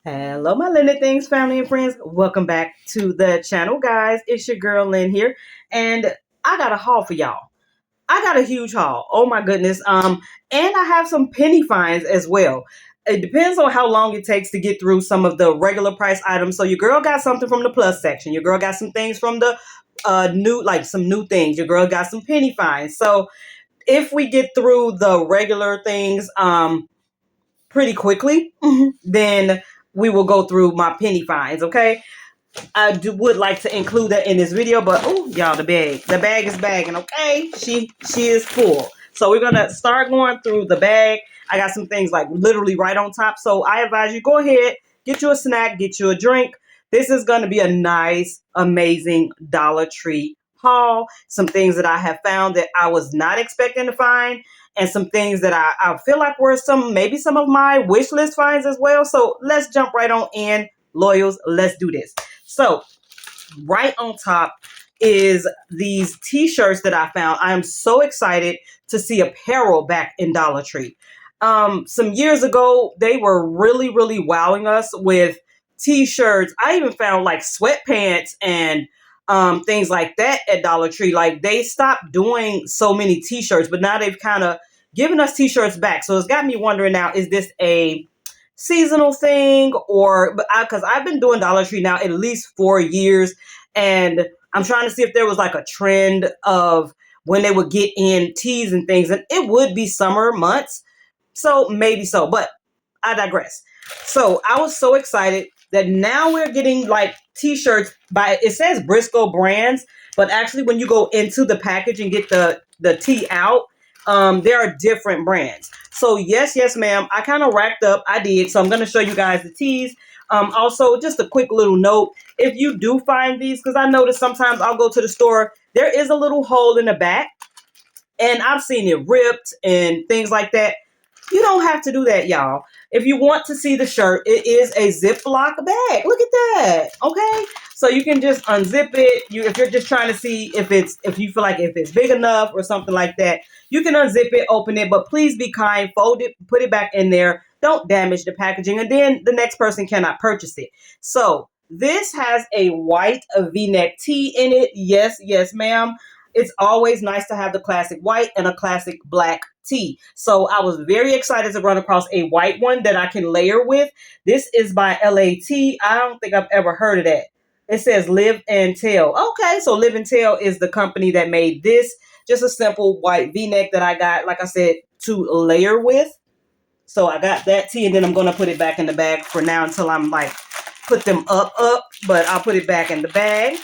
Hello, my Lynn Things family and friends. Welcome back to the channel, guys. It's your girl Lynn here, and I got a haul for y'all. I got a huge haul. Oh my goodness. And I have some penny finds as well. It depends on how long it takes to get through some of the regular price items. So your girl got something from the plus section. Your girl got some things from the some new things. Your girl got some penny finds. So if we get through the regular things, pretty quickly, then we will go through my penny finds, okay? Would like to include that in this video, but oh, y'all, the bag is bagging, okay? She is full. So we're gonna start going through the bag. I got some things like literally right on top. So I advise you go ahead, get you a snack, get you a drink. This is gonna be a nice, amazing Dollar Tree haul. Some things that I have found that I was not expecting to find, and some things that I feel like were maybe some of my wish list finds as well. So let's jump right on in, Loyals. Let's do this. So right on top is these t-shirts that I found. I am so excited to see Apparel back in Dollar Tree. Some years ago, they were really wowing us with t-shirts. I even found like sweatpants and things like that at Dollar Tree. Like they stopped doing so many t-shirts, but now they've kind of given us t-shirts back. So it's got me wondering now, is this a seasonal thing, or because I've been doing Dollar Tree now at least 4 years, and I'm trying to see if there was like a trend of when they would get in teas and things, and it would be summer months, so maybe so, but I digress. So I was so excited that now we're getting like t-shirts by, it says Briscoe Brands, but actually when you go into the package and get the tee out, there are different brands. So yes, ma'am, I kind of racked up. I did. So I'm going to show you guys the tees. Also, just a quick little note. If you do find these, because I notice sometimes I'll go to the store, there is a little hole in the back, and I've seen it ripped and things like that. You don't have to do that, y'all. If you want to see the shirt, it is a Ziploc bag. Look at that. Okay. So you can just unzip it. If you're just trying to see if you feel like if it's big enough or something like that, you can unzip it, open it, but please be kind, fold it, put it back in there. Don't damage the packaging, and then the next person cannot purchase it. So this has a white V-neck tee in it. Yes, ma'am. It's always nice to have the classic white and a classic black tee. So I was very excited to run across a white one that I can layer with. This is by LAT. I don't think I've ever heard of that. It says Live and Tell. Okay, so Live and Tell is the company that made this. Just a simple white V-neck that I got, like I said, to layer with. So I got that tee, and then I'm going to put it back in the bag for now until I'm like put them up, but I'll put it back in the bag.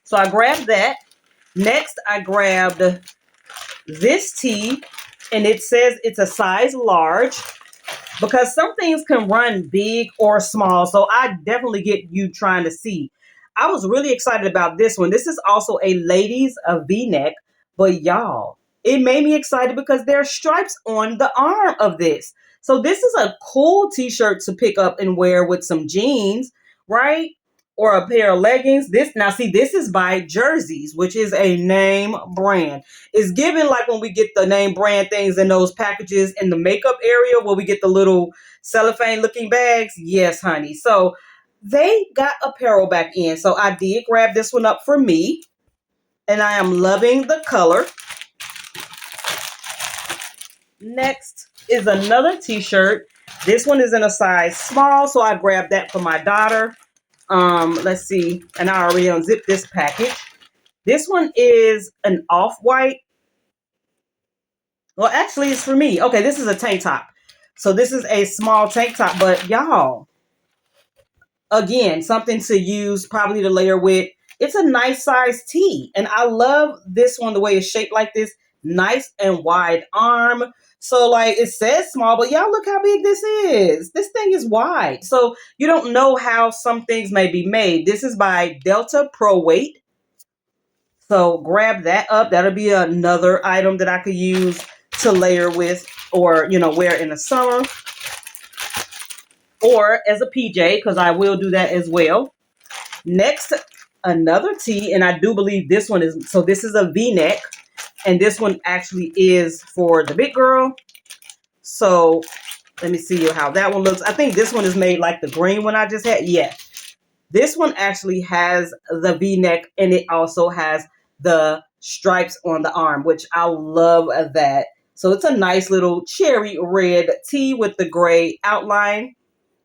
So I grabbed that. Next, I grabbed this tee, and it says it's a size large, because some things can run big or small. So I definitely get you trying to see. I was really excited about this one. This is also a ladies V-neck, but y'all, it made me excited because there are stripes on the arm of this. So this is a cool t-shirt to pick up and wear with some jeans, right? Or a pair of leggings. This is by Jerseys, which is a name brand. It's given like when we get the name brand things in those packages in the makeup area where we get the little cellophane looking bags. Yes, honey. So they got Apparel back in. So I did grab this one up for me, and I am loving the color. Next is another t-shirt. This one is in a size small, so I grabbed that for my daughter. Let's see, and I already unzipped this package. This one is an off-white. Well, actually, it's for me. Okay, this is a tank top. So this is a small tank top, but y'all, again, something to use, probably to layer with. It's a nice size tee, and I love this one, the way it's shaped like this. Nice and wide arm. So like it says small, but y'all look how big this is. This thing is wide. So you don't know how some things may be made. This is by Delta Pro Weight. So grab that up. That'll be another item that I could use to layer with, or, wear in the summer, or as a PJ, because I will do that as well. Next, another tee, and I do believe this one is, so this is a V-neck. And this one actually is for the big girl. So Let me see how that one looks. I think this one is made like the green one I just had. Yeah. This one actually has the V-neck and it also has the stripes on the arm, which I love that. So it's a nice little cherry red tee with the gray outline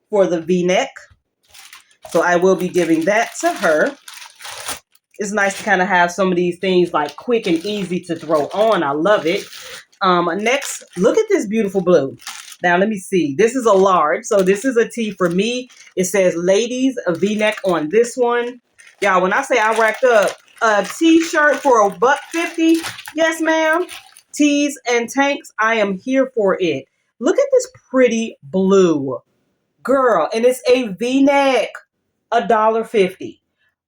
for the V-neck. So I will be giving that to her. It's nice to kind of have some of these things like quick and easy to throw on. I love it. Next, look at this beautiful blue. Now, let me see. This is a large. So this is a tee for me. It says ladies, a V-neck on this one. Y'all, when I say I racked up a t-shirt for $1.50, yes, ma'am. Tees and tanks, I am here for it. Look at this pretty blue. Girl, and it's a V-neck. $1.50.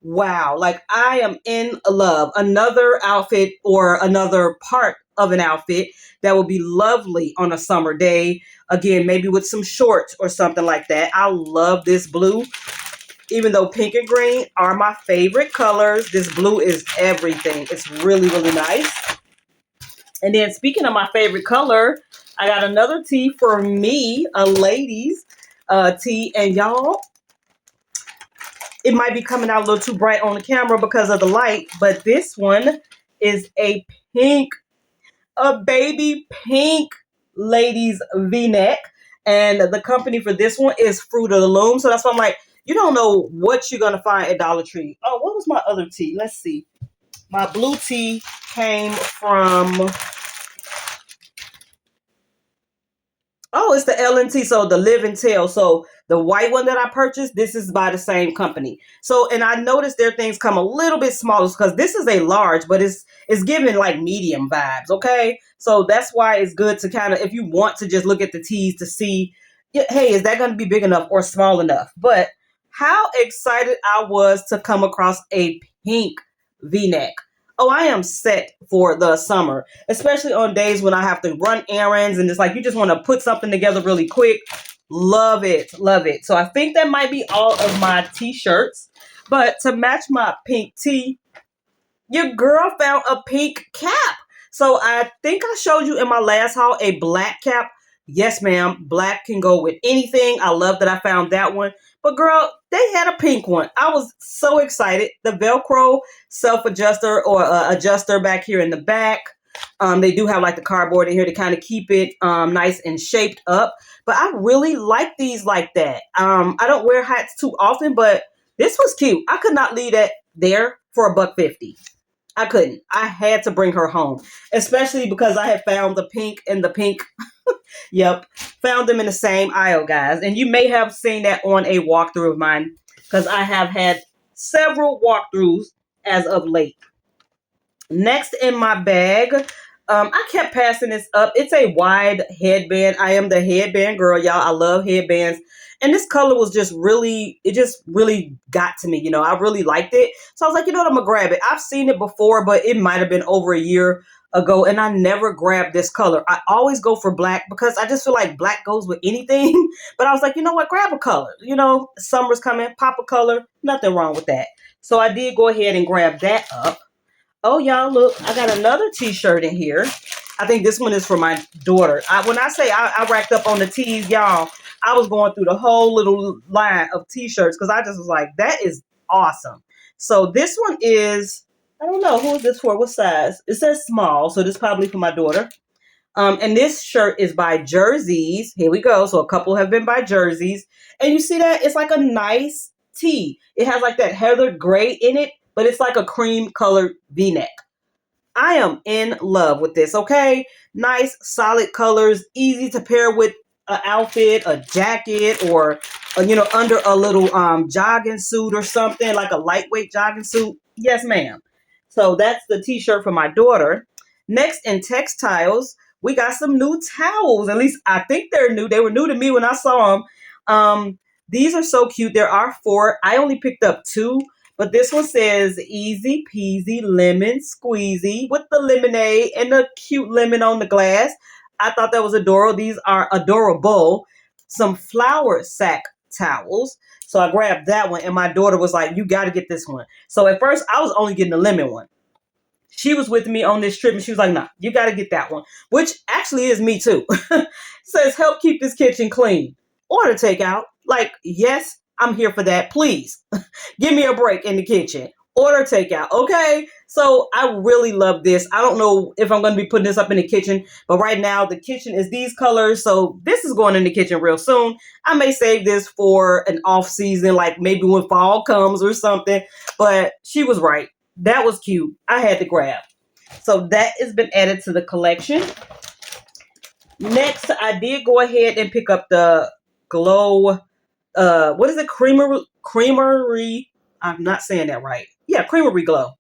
Wow, like I am in love. Another outfit or another part of an outfit that will be lovely on a summer day. Again, maybe with some shorts or something like that. I love this blue. Even though pink and green are my favorite colors, this blue is everything. It's really, really nice. And then speaking of my favorite color, I got another tee for me, a ladies tee. And y'all, it might be coming out a little too bright on the camera because of the light, but this one is a pink, a baby pink ladies V-neck. And the company for this one is Fruit of the Loom. So that's why I'm like, you don't know what you're going to find at Dollar Tree. Oh, what was my other tee? Let's see. My blue tee came from... Oh, it's the LNT, so the Live and Tell. So the white one that I purchased, this is by the same company. So, and I noticed their things come a little bit smaller because this is a large, but it's giving like medium vibes, okay? So that's why it's good to kind of, if you want to just look at the tees to see, hey, is that going to be big enough or small enough? But how excited I was to come across a pink V-neck. Oh, I am set for the summer, especially on days when I have to run errands and it's like you just want to put something together really quick. Love it. Love it. So I think that might be all of my t-shirts. But to match my pink tee, your girl found a pink cap. So I think I showed you in my last haul a black cap. Yes, ma'am. Black can go with anything. I love that I found that one. But girl, they had a pink one. I was so excited. The Velcro self-adjuster or adjuster back here in the back. They do have like the cardboard in here to kind of keep it nice and shaped up. But I really like these like that. I don't wear hats too often, but this was cute. I could not leave that there for $1.50. I couldn't. I had to bring her home, especially because I had found the pink and the pink. Yep. Found them in the same aisle, guys. And you may have seen that on a walkthrough of mine because I have had several walkthroughs as of late. Next in my bag, I kept passing this up. It's a wide headband. I am the headband girl, y'all. I love headbands. And this color was just really, it just really got to me. You know, I really liked it. So I was like, you know what, I'm going to grab it. I've seen it before, but it might have been over a year ago. And I never grabbed this color. I always go for black because I just feel like black goes with anything. But I was like, you know what, grab a color. You know, summer's coming, pop a color. Nothing wrong with that. So I did go ahead and grab that up. Oh, y'all, look, I got another t-shirt in here. I think this one is for my daughter. When I say I racked up on the tees, y'all, I was going through the whole little line of t-shirts because I just was like, that is awesome. So this one is, I don't know, who is this for? What size? It says small, so this is probably for my daughter. And this shirt is by Jerseys. Here we go. So a couple have been by Jerseys. And you see that? It's like a nice tee. It has like that heather gray in it, but it's like a cream colored V-neck. I am in love with this, okay? Nice, solid colors, easy to pair with an outfit, a jacket, or, you know, under a little jogging suit or something, like a lightweight jogging suit. Yes, ma'am. So that's the t-shirt for my daughter. Next, in textiles, we got some new towels. At least I think they're new. They were new to me when I saw them. These are so cute. There are 4. I only picked up 2. But this one says easy peasy lemon squeezy with the lemonade and the cute lemon on the glass. I thought that was adorable. These are adorable. Some flour sack towels. So I grabbed that one and my daughter was like, you got to get this one. So at first I was only getting the lemon one. She was with me on this trip and she was like, nah, you got to get that one, which actually is me too. Says, help keep this kitchen clean. Order takeout. Like, yes, I'm here for that. Please give me a break in the kitchen. Order takeout. Okay. So I really love this. I don't know if I'm going to be putting this up in the kitchen, but right now the kitchen is these colors. So this is going in the kitchen real soon. I may save this for an off season, like maybe when fall comes or something, but she was right. That was cute. I had to grab. So that has been added to the collection. Next, I did go ahead and pick up the Glow, what is it? Creamery. I'm not saying that right. Yeah, Creamery Glow.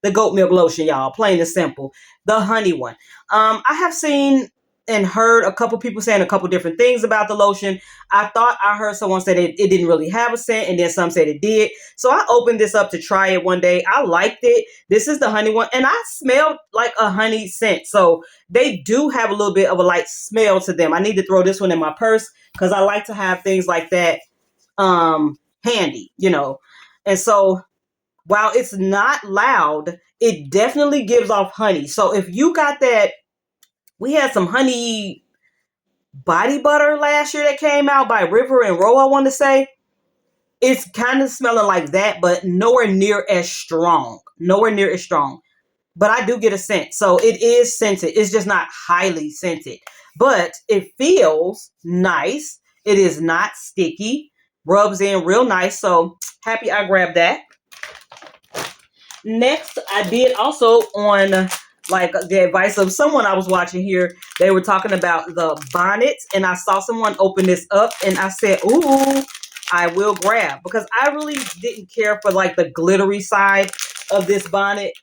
The goat milk lotion, y'all. Plain and simple. The honey one. I have seen and heard a couple people saying a couple different things about the lotion. I thought I heard someone say that it didn't really have a scent, and then some said it did. So I opened this up to try it one day. I liked it. This is the honey one, and I smelled like a honey scent. So they do have a little bit of a light smell to them. I need to throw this one in my purse because I like to have things like that handy, you know. And so while it's not loud, it definitely gives off honey. So if you got that, we had some honey body butter last year that came out by River and Row, I want to say. It's kind of smelling like that, but nowhere near as strong. Nowhere near as strong. But I do get a scent. So it is scented. It's just not highly scented. But it feels nice. It is not sticky. Rubs in real nice. So happy I grabbed that. Next, I did also on like the advice of someone I was watching here. They were talking about the bonnets, and I saw someone open this up, and I said, ooh, I will grab, because I really didn't care for like the glittery side of this bonnet,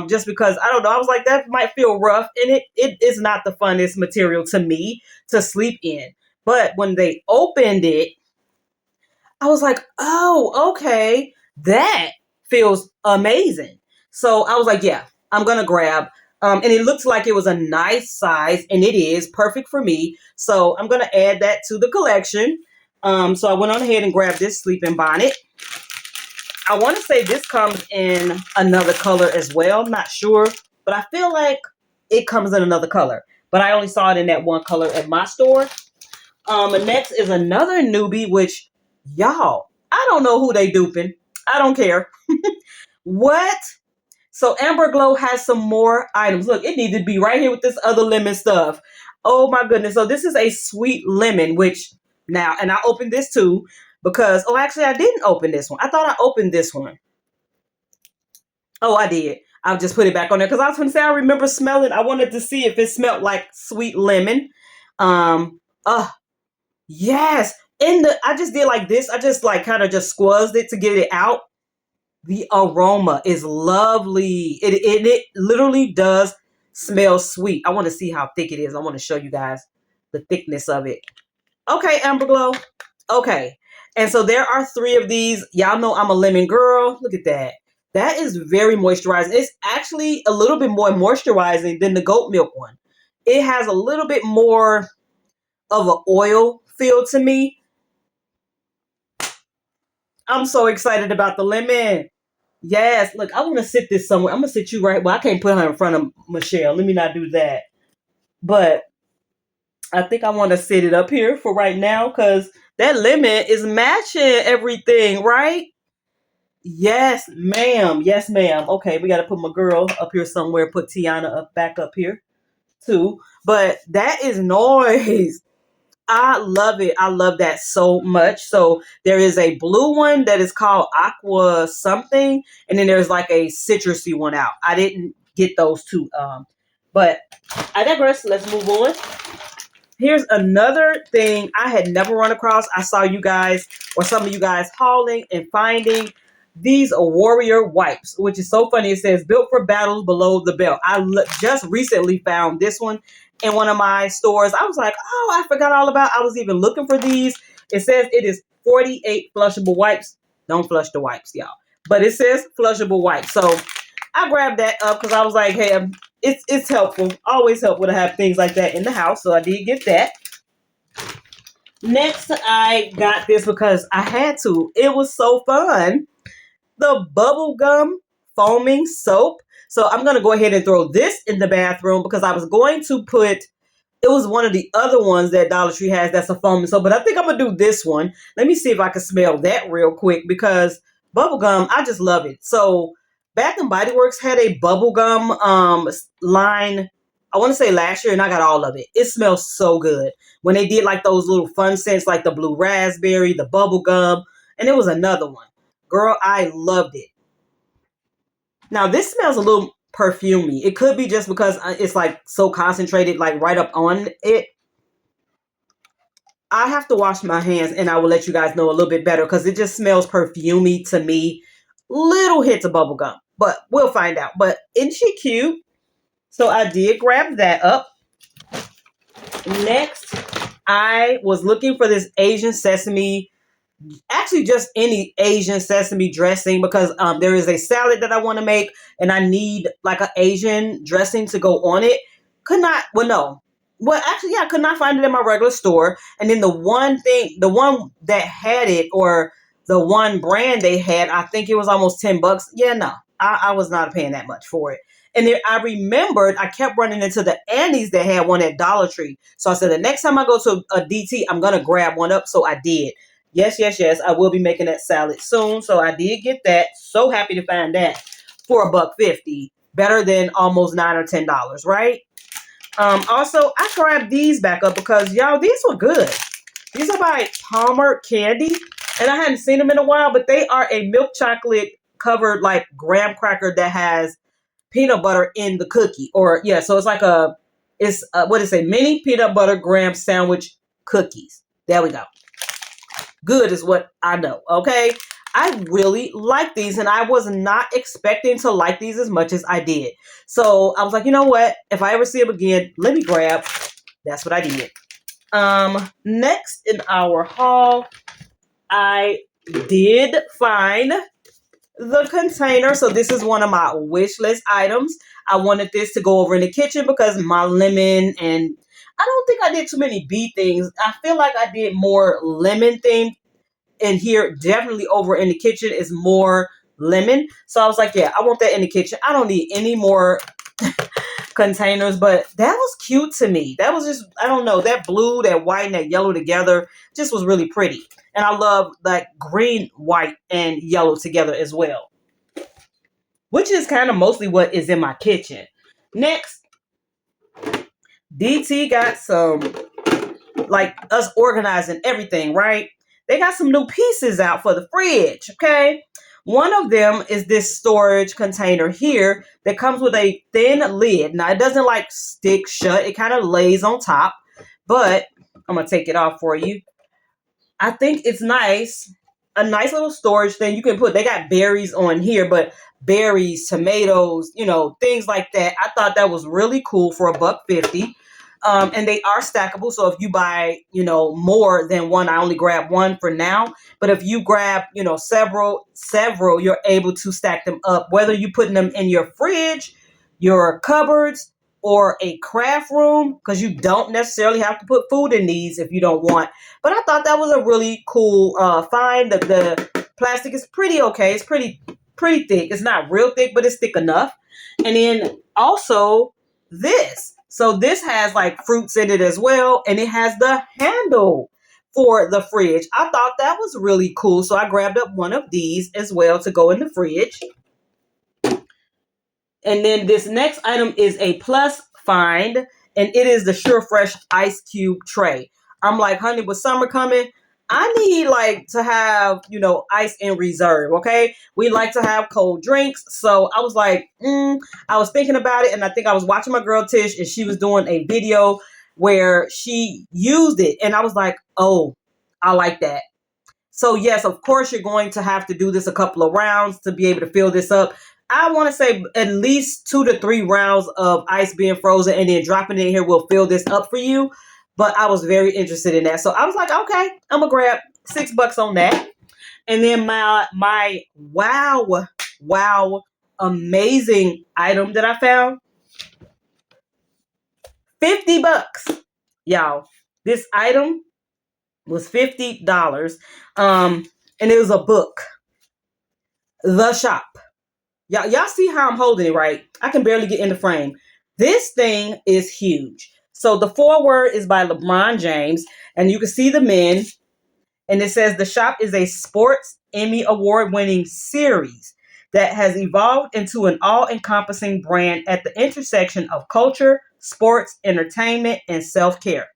just because I don't know, I was like, that might feel rough, and it is not the funnest material to me to sleep in. But when they opened it, I was like, oh, okay, that feels amazing. So I was like, yeah, I'm going to grab. And it looks like it was a nice size, and it is perfect for me. So I'm going to add that to the collection. So I went on ahead and grabbed this sleeping bonnet. I want to say this comes in another color as well. I'm not sure, but I feel like it comes in another color. But I only saw it in that one color at my store. Next is another newbie, which, y'all, I don't know who they duping. I don't care. What? So Amber Glow has some more items. Look, it needed to be right here with this other lemon stuff. Oh my goodness. So this is a sweet lemon, which now, and I opened this too because, oh, actually I didn't open this one. I thought I opened this one. Oh, I did. I'll just put it back on there because I was going to say, I remember smelling. I wanted to see if it smelled like sweet lemon. Yes. I just did like this. I just like kind of just squeezed it to get it out. The aroma is lovely. It literally does smell sweet. I want to see how thick it is. I want to show you guys the thickness of it. Okay, Amber Glow. Okay. And so there are 3 of these. Y'all know I'm a lemon girl. Look at that. That is very moisturizing. It's actually a little bit more moisturizing than the goat milk one. It has a little bit more of an oil feel to me. I'm so excited about the lemon. Yes, look, I want to sit this somewhere. I'm going to sit you right. Well, I can't put her in front of Michelle. Let me not do that. But I think I want to sit it up here for right now because that lemon is matching everything, right? Yes, ma'am. Yes, ma'am. Okay, we got to put my girl up here somewhere. Put Tiana back up here too. But that is noise. I love it. I love that so much. So there is a blue one that is called Aqua something, and then there's like a citrusy one out. I didn't get those 2. But I digress. Let's move on. Here's another thing I had never run across. I saw you guys, or some of you guys, hauling and finding these warrior wipes, which is so funny. It says built for battles below the belt. I just recently found this one in one of my stores. I was like, oh, I forgot all about. I was even looking for these. It says it is 48 flushable wipes. Don't flush the wipes, y'all. But it says flushable wipes. So I grabbed that up because I was like, hey, it's helpful. Always helpful to have things like that in the house. So I did get that. Next, I got this because I had to. It was so fun. The bubblegum foaming soap. So I'm going to go ahead and throw this in the bathroom because I was going to put, it was one of the other ones that Dollar Tree has that's a foam. So, but I think I'm going to do this one. Let me see if I can smell that real quick because bubblegum, I just love it. So Bath and Body Works had a bubblegum line, I want to say last year, and I got all of it. It smells so good. When they did like those little fun scents like the blue raspberry, the bubblegum, and there was another one. Girl, I loved it. Now this smells a little perfumey. It could be just because it's like so concentrated, like right up on it. I have to wash my hands and I will let you guys know a little bit better because it just smells perfumey to me. Little hits of bubblegum, but we'll find out. But isn't she cute? So I did grab that up. Next, I was looking for this Asian sesame, actually just any Asian sesame dressing because there is a salad that I want to make and I need like an Asian dressing to go on it. Could not, well, no. Well, actually, yeah, I could not find it in my regular store. And then the one that had it or the one brand they had, I think it was almost $10. Yeah, no, I was not paying that much for it. And then I remembered I kept running into the Andes that had one at Dollar Tree. So I said, the next time I go to a DT, I'm going to grab one up. So I did. Yes, yes, yes. I will be making that salad soon. So I did get that. So happy to find that for $1.50. Better than almost $9 or $10, right? Also, I grabbed these back up because, y'all, these were good. These are by Palmer Candy. And I hadn't seen them in a while, but they are a milk chocolate covered like graham cracker that has peanut butter in the cookie. Or, yeah, so it's like what is it? Mini peanut butter graham sandwich cookies. There we go. Good is what I know, okay? I really like these, and I was not expecting to like these as much as I did. So I was like, you know what? If I ever see them again, let me grab. That's what I did. Next in our haul, I did find the container. So this is one of my wish list items. I wanted this to go over in the kitchen because my lemon and I don't think I did too many bee things. I feel like I did more lemon things. And here, definitely over in the kitchen is more lemon. So I was like, yeah, I want that in the kitchen. I don't need any more containers, but that was cute to me. That was just, I don't know, that blue, that white, and that yellow together just was really pretty. And I love like green, white, and yellow together as well, which is kind of mostly what is in my kitchen. Next, DT got some, like us organizing everything, right? They got some new pieces out for the fridge, okay? One of them is this storage container here that comes with a thin lid. Now, it doesn't like stick shut. It kind of lays on top, but I'm going to take it off for you. I think it's nice. A nice little storage thing you can put. They got berries on here, but berries, tomatoes, you know, things like that. I thought that was really cool for $1.50. And they are stackable. So if you buy, you know, more than one, I only grab one for now. But if you grab, you know, several, you're able to stack them up, whether you're putting them in your fridge, your cupboards, or a craft room, because you don't necessarily have to put food in these if you don't want. But I thought that was a really cool find. The plastic is pretty okay. It's pretty thick. It's not real thick, but it's thick enough. And then also this. So this has like fruits in it as well. And it has the handle for the fridge. I thought that was really cool. So I grabbed up one of these as well to go in the fridge. And then this next item is a plus find, and it is the Sure Fresh Ice Cube tray. I'm like, honey, with summer coming, I need like to have, you know, ice in reserve, okay? We like to have cold drinks. So I was like, I was thinking about it, and I think I was watching my girl Tish, and she was doing a video where she used it, and I was like, oh, I like that. So yes, of course, you're going to have to do this a couple of rounds to be able to fill this up. I want to say at least 2 to 3 rounds of ice being frozen and then dropping it in here will fill this up for you. But I was very interested in that. So I was like, okay, I'm going to grab $6 on that. And then my wow, amazing item that I found, $50. Y'all, this item was $50. And it was a book, The Shop. Y'all see how I'm holding it, right? I can barely get in the frame. This thing is huge. So the foreword is by LeBron James, and you can see the men, and it says the shop is a sports Emmy award winning series that has evolved into an all encompassing brand at the intersection of culture, sports, entertainment, and self care.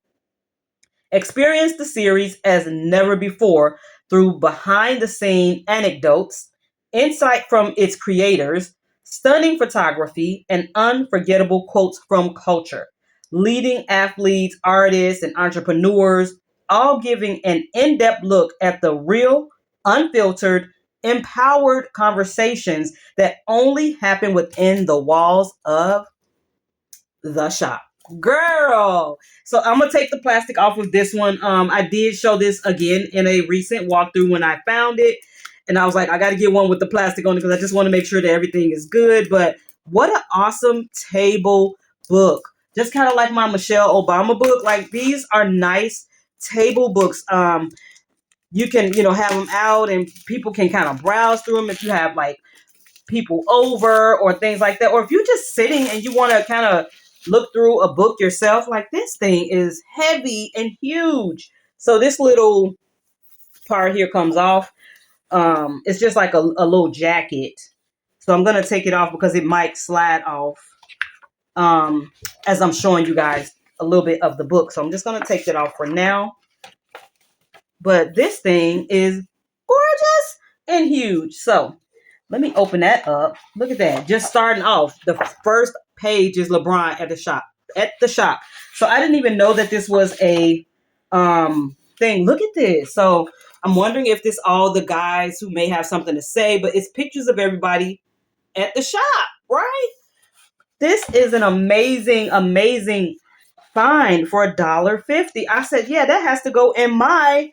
Experience the series as never before through behind the scene anecdotes, insight from its creators, stunning photography, and unforgettable quotes from culture. Leading athletes, artists, and entrepreneurs, all giving an in depth look at the real, unfiltered, empowered conversations that only happen within the walls of the shop. Girl. So I'm gonna take the plastic off of this one. I did show this again in a recent walkthrough when I found it. And I was like, I gotta get one with the plastic on it because I just want to make sure that everything is good. But what an awesome table book. Just kind of like my Michelle Obama book. Like these are nice table books. You can, have them out and people can kind of browse through them if you have like people over or things like that, or if you're just sitting and you want to kind of look through a book yourself. Like this thing is heavy and huge. So this little part here comes off. It's just like a little jacket, so I'm gonna take it off because it might slide off as I'm showing you guys a little bit of the book. So I'm just gonna take it off for now. But this thing is gorgeous and huge. So let me open that up. Look at that. Just starting off, the first page is LeBron at the shop. At the shop. So I didn't even know that this was a thing. Look at this. So I'm wondering if this all the guys who may have something to say, but it's pictures of everybody at the shop, right? This is an amazing, amazing find for $1.50. I said, yeah, that has to go in my,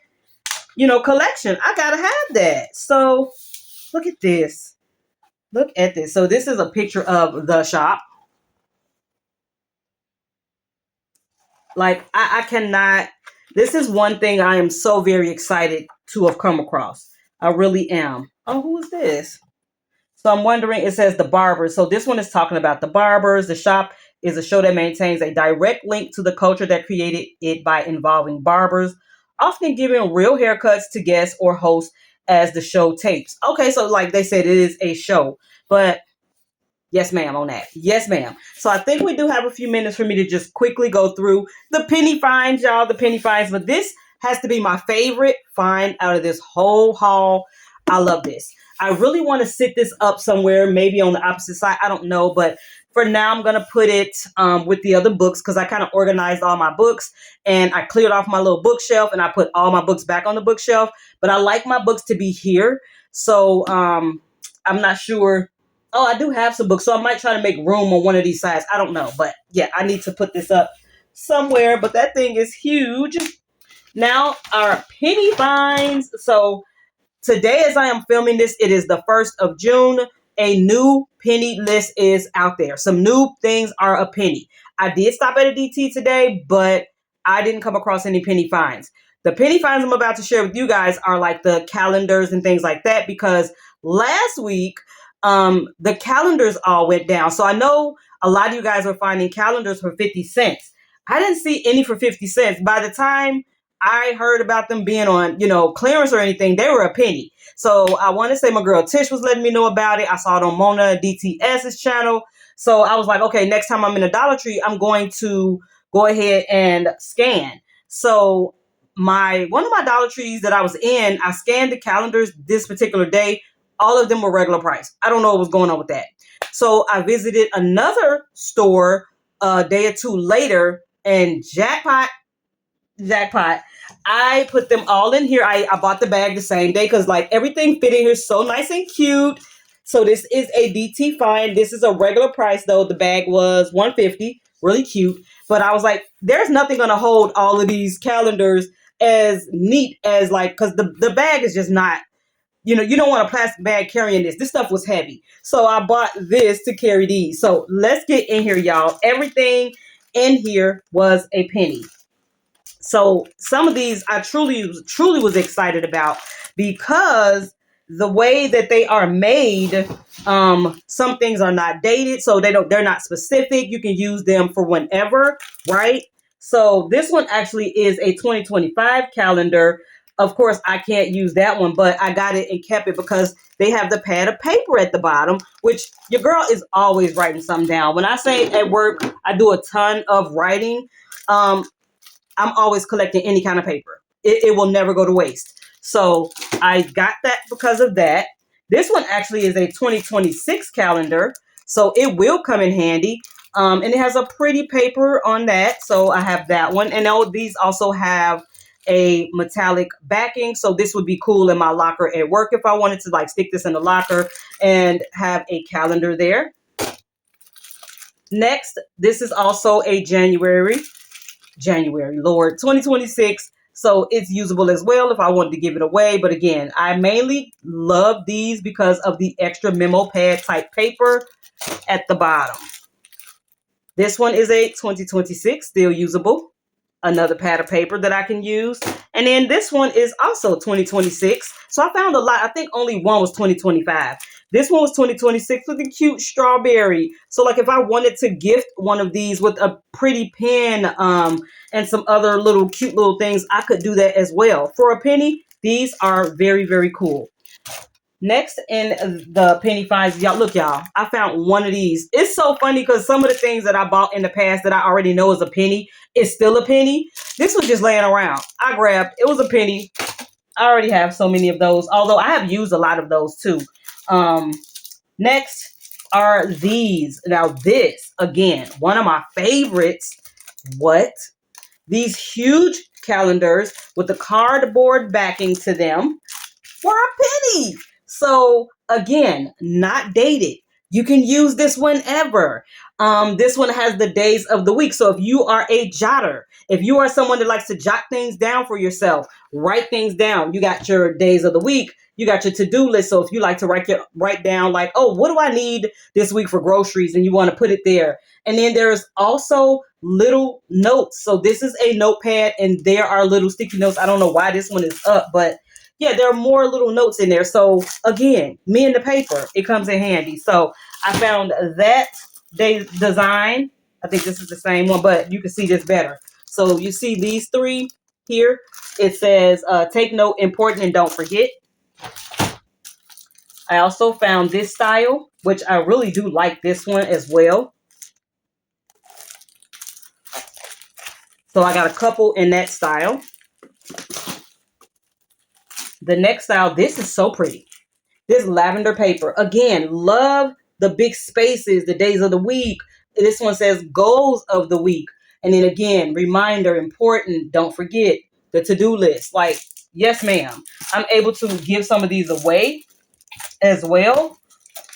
collection. I gotta have that. So look at this. Look at this. So this is a picture of the shop. Like I cannot. This is one thing I am so very excited to have come across. I really am. Oh, who is this? So I'm wondering, it says the barbers. So this one is talking about the barbers. The shop is a show that maintains a direct link to the culture that created it by involving barbers, often giving real haircuts to guests or hosts as the show tapes. Okay, so like they said, it is a show. But yes, ma'am, on that. Yes, ma'am. So I think we do have a few minutes for me to just quickly go through the penny finds, y'all, the penny finds. But this has to be my favorite find out of this whole haul. I love this. I really want to sit this up somewhere, maybe on the opposite side. I don't know. But for now, I'm going to put it with the other books because I kind of organized all my books and I cleared off my little bookshelf and I put all my books back on the bookshelf. But I like my books to be here. So I'm not sure. Oh, I do have some books, so I might try to make room on one of these sides. I don't know, but yeah, I need to put this up somewhere, but that thing is huge. Now, our penny finds. So today, as I am filming this, it is the 1st of June. A new penny list is out there. Some new things are a penny. I did stop at a DT today, but I didn't come across any penny finds. The penny finds I'm about to share with you guys are like the calendars and things like that because last week, the calendars all went down. So I know a lot of you guys were finding calendars for 50 cents. I didn't see any for 50 cents. By the time I heard about them being on, clearance or anything, they were a penny. So I want to say my girl Tish was letting me know about it. I saw it on Mona DTS's channel. So I was like, okay, next time I'm in a Dollar Tree, I'm going to go ahead and scan. So one of my Dollar Trees that I was in, I scanned the calendars this particular day. All of them were regular price. I don't know what was going on with that. So I visited another store a day or two later and jackpot, I put them all in here. I bought the bag the same day because like everything fit in here so nice and cute. So this is a DT find. This is a regular price though. The bag was $150, really cute. But I was like, there's nothing going to hold all of these calendars as neat as like, because the bag is just not, you don't want a plastic bag carrying this. This stuff was heavy. So I bought this to carry these. So let's get in here, y'all. Everything in here was a penny. So some of these I truly was excited about because the way that they are made, some things are not dated, so they're not specific. You can use them for whenever, right? So this one actually is a 2025 calendar. Of course, I can't use that one, but I got it and kept it because they have the pad of paper at the bottom, which your girl is always writing something down. When I say at work, I do a ton of writing. Um, I'm always collecting any kind of paper. It will never go to waste. So I got that because of that. This one actually is a 2026 calendar, so it will come in handy. And it has a pretty paper on that, so I have that one. And all these also have a metallic backing, so this would be cool in my locker at work if I wanted to like stick this in the locker and have a calendar there. Next, this is also a January, Lord, 2026. So it's usable as well if I wanted to give it away. But again, I mainly love these because of the extra memo pad type paper at the bottom. This one is a 2026, still usable. Another pad of paper that I can use. And then this one is also 2026. So I found a lot. I think only one was 2025. This one was 2026 with a cute strawberry. So like if I wanted to gift one of these with a pretty pen and some other little cute little things, I could do that as well. For a penny, these are very, very cool. Next in the penny finds, y'all, look, y'all, I found one of these. It's so funny because some of the things that I bought in the past that I already know is a penny, is still a penny. This was just laying around. I grabbed, it was a penny. I already have so many of those, although I have used a lot of those too. Next are these. Now this, again, one of my favorites. What? These huge calendars with the cardboard backing to them for a penny. So again, not dated. You can use this whenever. This one has the days of the week. So if you are a jotter, if you are someone that likes to jot things down for yourself, write things down. You got your days of the week. You got your to-do list. So if you like to write down like, oh, what do I need this week for groceries? And you want to put it there. And then there's also little notes. So this is a notepad and there are little sticky notes. I don't know why this one is up, but yeah, there are more little notes in there. So again, me and the paper, it comes in handy. So I found that design. I think this is the same one, but you can see this better. So you see these three here. It says, take note, important, and don't forget. I also found this style, which I really do like this one as well. So I got a couple in that style. The next style, this is so pretty. This lavender paper. Again, love the big spaces, the days of the week. This one says goals of the week. And then again, reminder, important, don't forget, the to-do list. Like, yes, ma'am. I'm able to give some of these away as well.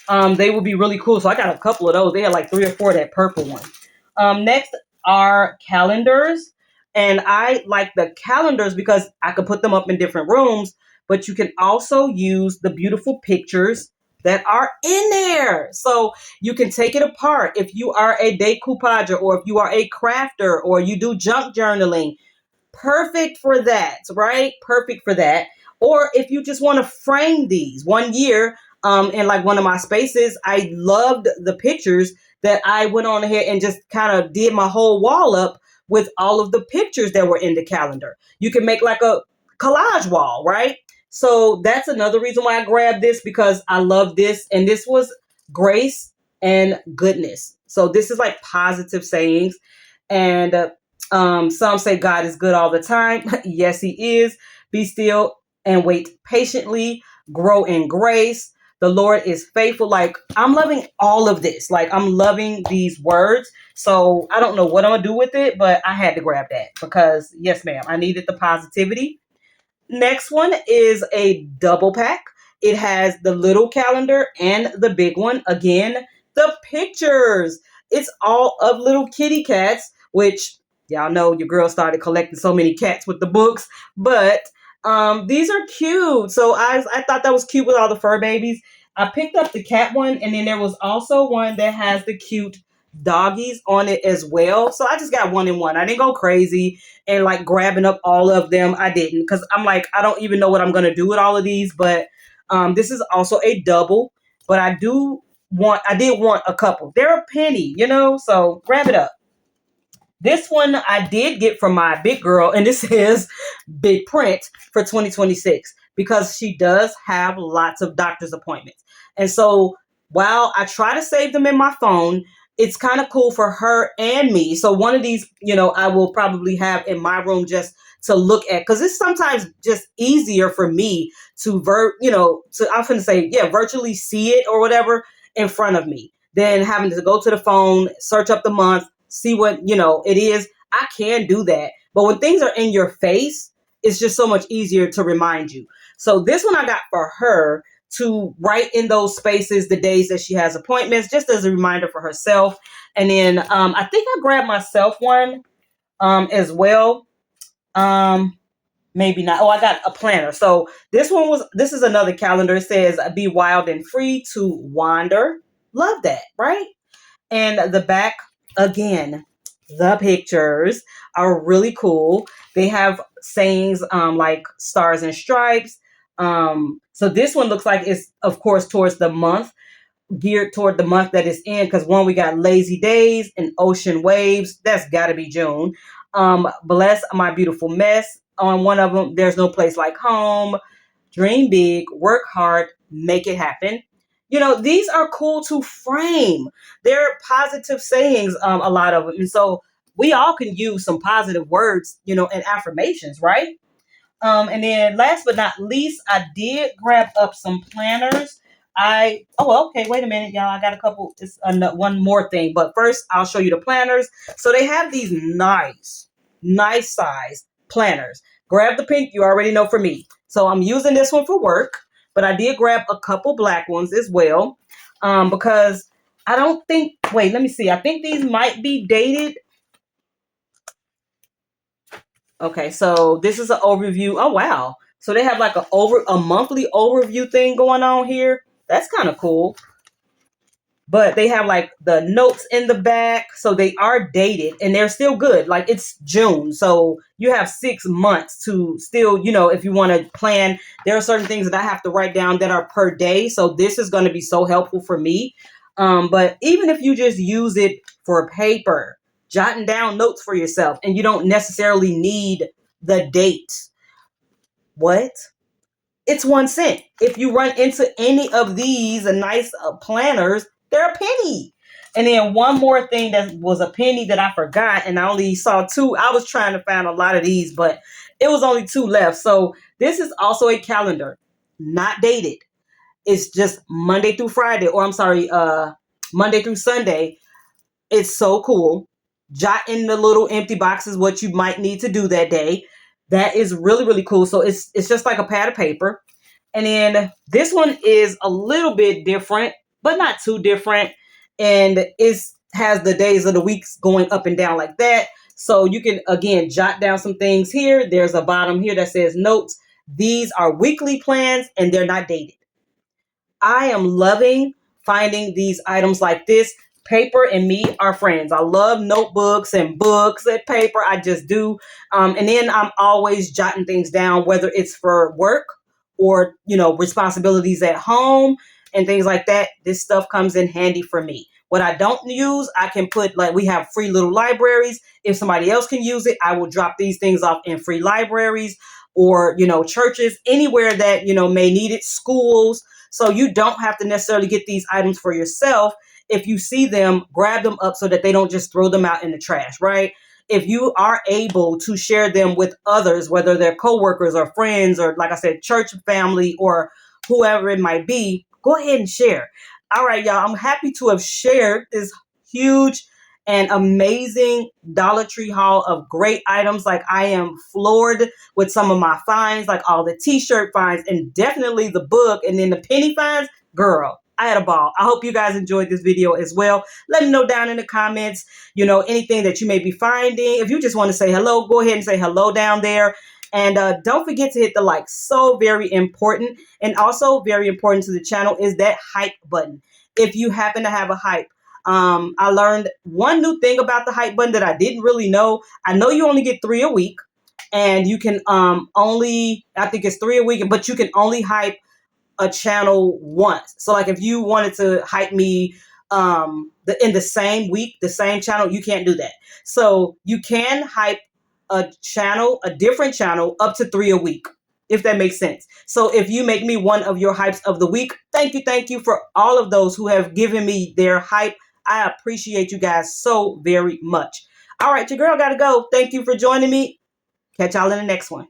They would be really cool. So I got a couple of those. They had like 3 or 4, that purple one. Next are calendars. And I like the calendars because I could put them up in different rooms, but you can also use the beautiful pictures that are in there. So you can take it apart. If you are a decoupager or if you are a crafter or you do junk journaling, perfect for that, right? Perfect for that. Or if you just want to frame these. One year, in like one of my spaces, I loved the pictures that I went on ahead and just kind of did my whole wall up with all of the pictures that were in the calendar. You can make like a collage wall, right? So that's another reason why I grabbed this, because I love this. And this was grace and goodness. So this is like positive sayings. And some say God is good all the time. Yes, he is. Be still and wait patiently. Grow in grace. The Lord is faithful. Like, I'm loving all of this. Like, I'm loving these words. So I don't know what I'm going to do with it, but I had to grab that because, yes, ma'am, I needed the positivity. Next one is a double pack. It has the little calendar and the big one. Again, the pictures. It's all of little kitty cats, which y'all know your girl started collecting so many cats with the books. But these are cute. So I thought that was cute with all the fur babies. I picked up the cat one, and then there was also one that has the cute doggies on it as well. So I just got one in one. I didn't go crazy and like grabbing up all of them. I didn't, because I'm like, I don't even know what I'm going to do with all of these. But This is also a double, but I did want a couple. They're a penny, so grab it up. This one I did get from my big girl, and this is big print for 2026 because she does have lots of doctor's appointments. And so while I try to save them in my phone, it's kind of cool for her and me. So one of these, I will probably have in my room just to look at, because it's sometimes just easier for me to I'm going to say, yeah, virtually see it or whatever in front of me than having to go to the phone, search up the month, see what it is. I can do that, but when things are in your face, it's just so much easier to remind you. So this one I got for her to write in those spaces the days that she has appointments, just as a reminder for herself. And then I think I grabbed myself one as well. Maybe not. Oh, I got a planner. So this is another calendar. It says be wild and free to wander. Love that, right? And the back, again, the pictures are really cool. They have sayings like stars and stripes. So this one looks like it's, of course, towards the month, geared toward the month that it's in, because one, we got lazy days and ocean waves. That's got to be June. Bless my beautiful mess. On one of them, there's no place like home. Dream big, work hard, make it happen. These are cool to frame. They're positive sayings, a lot of them. And so we all can use some positive words, and affirmations, right? And then last but not least, I did grab up some planners. Okay, wait a minute, y'all. I got a couple, one more thing. But first, I'll show you the planners. So they have these nice size planners. Grab the pink, you already know for me. So I'm using this one for work, but I did grab a couple black ones as well, because I don't think, wait, let me see. I think these might be dated. Okay, so this is an overview. Oh, wow. So they have like a monthly overview thing going on here. That's kind of cool. But they have like the notes in the back. So they are dated and they're still good. Like it's June. So you have 6 months to still, if you want to plan. There are certain things that I have to write down that are per day. So this is going to be so helpful for me. But even if you just use it for paper, jotting down notes for yourself, and you don't necessarily need the date. What? It's 1 cent. If you run into any of these nice planners, they're a penny. And then one more thing that was a penny that I forgot, and I only saw 2. I was trying to find a lot of these, but it was only 2 left. So this is also a calendar, not dated. It's just Monday through Friday, or I'm sorry, Monday through Sunday. It's so cool. Jot in the little empty boxes what you might need to do that day. That is really, really cool. So it's just like a pad of paper. And then this one is a little bit different, but not too different. And it has the days of the weeks going up and down like that. So you can, again, jot down some things here. There's a bottom here that says notes. These are weekly plans and they're not dated. I am loving finding these items like this. Paper and me are friends. I love notebooks and books and paper. I just do. And then I'm always jotting things down, whether it's for work or, responsibilities at home and things like that. This stuff comes in handy for me. What I don't use, I can put, like, we have free little libraries. If somebody else can use it, I will drop these things off in free libraries or, churches, anywhere that, may need it, schools. So you don't have to necessarily get these items for yourself. If you see them, grab them up so that they don't just throw them out in the trash, right? If you are able to share them with others, whether they're coworkers or friends or, like I said, church family or whoever it might be, go ahead and share. All right, y'all, I'm happy to have shared this huge and amazing Dollar Tree haul of great items. Like, I am floored with some of my finds, like all the t-shirt finds and definitely the book, and then the penny finds. Girl, I had a ball. I hope you guys enjoyed this video as well. Let me know down in the comments, anything that you may be finding. If you just want to say hello, go ahead and say hello down there. And don't forget to hit the like. So very important. And also very important to the channel is that hype button. If you happen to have a hype. I learned one new thing about the hype button that I didn't really know. I know you only get 3 a week, and you can I think it's 3 a week, but you can only hype a channel once. So like if you wanted to hype me in the same week, the same channel, you can't do that. So you can hype a different channel up to 3 a week, if that makes sense. So if you make me one of your hypes of the week, thank you for all of those who have given me their hype. I appreciate you guys so very much. All right, your girl got to go. Thank you for joining me. Catch y'all in the next one.